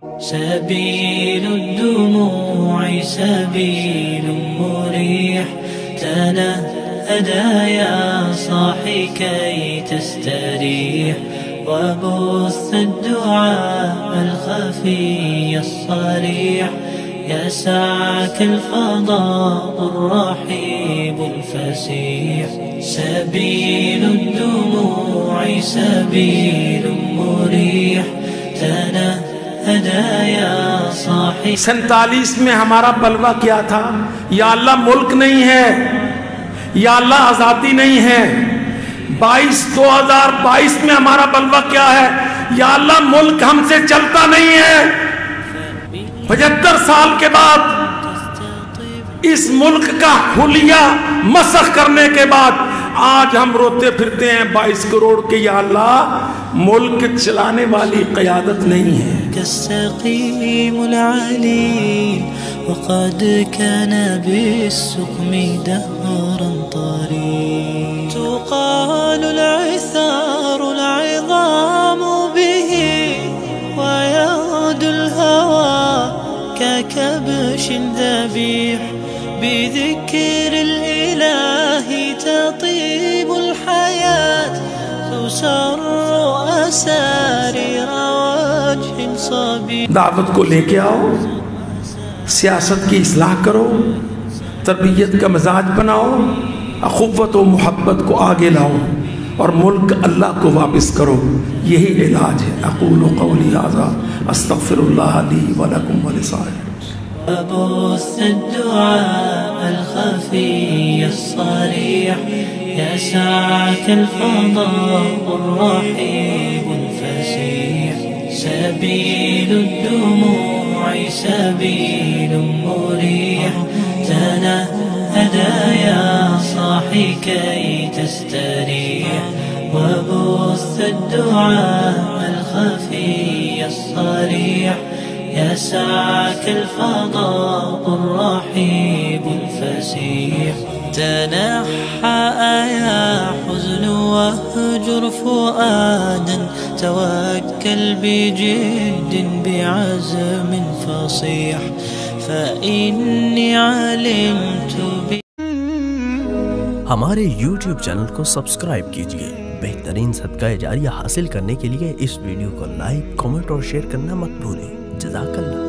سبيل الدموع سبيل مريح، تنهدى يا صاحي كي تستريح، وبث الدعاء الخفي الصريح، يسعك الفضاء الرحيب الفسيح. سبيل الدموع سبيل مريح، تنهدى يا صاحي। 47 में हमारा बलवा क्या था? या अल्लाह मुल्क नहीं है, या अल्लाह आजादी नहीं है। 2022 में हमारा बलवा क्या है? या अल्लाह मुल्क हमसे चलता नहीं है। 75 साल के बाद इस मुल्क का हुलिया मसख करने के बाद आज हम रोते फिरते हैं 22 करोड़ के, या अल्लाह मुल्क चलाने वाली क़यादत नहीं है। وقد كان بالسقم دهرا طريق، تقال العثار العظام به، ويغدو الهوى ككبش ذبيح، بذكر الإله تطيب الحياة، تسر أسارير وجه صبيح। दावत को लेके आओ, सियासत की इस्लाह करो, तरबियत का मिजाज बनाओ, अखुव्वत व मोहब्बत को आगे लाओ और मुल्क अल्लाह को वापस करो। यही इलाज है। अक़ूलु क़ौली हाज़ा अस्तग़फ़िरुल्लाह ली व लकुम व लिसाइरिल मुस्लिमीन। وبث الدعاء الخفي الصريح، يسعك الفضاء الرحيب الفسيح. سبيل الدموع سبيل مريح، تنهدى يا صاحي كي تستريح، وبث الدعاء الخفي الصريح، يسعك الفضاء الرحيب الفسيح. تنحى يا حزن واهجر فؤادا، توكل بجد بعزم فصيح، فإني علمت हमारे YouTube चैनल को सब्सक्राइब कीजिए। बेहतरीन सदका जारिया हासिल करने के लिए इस वीडियो को लाइक, कमेंट और शेयर करना मत भूलें। जज़ाकल्लाह।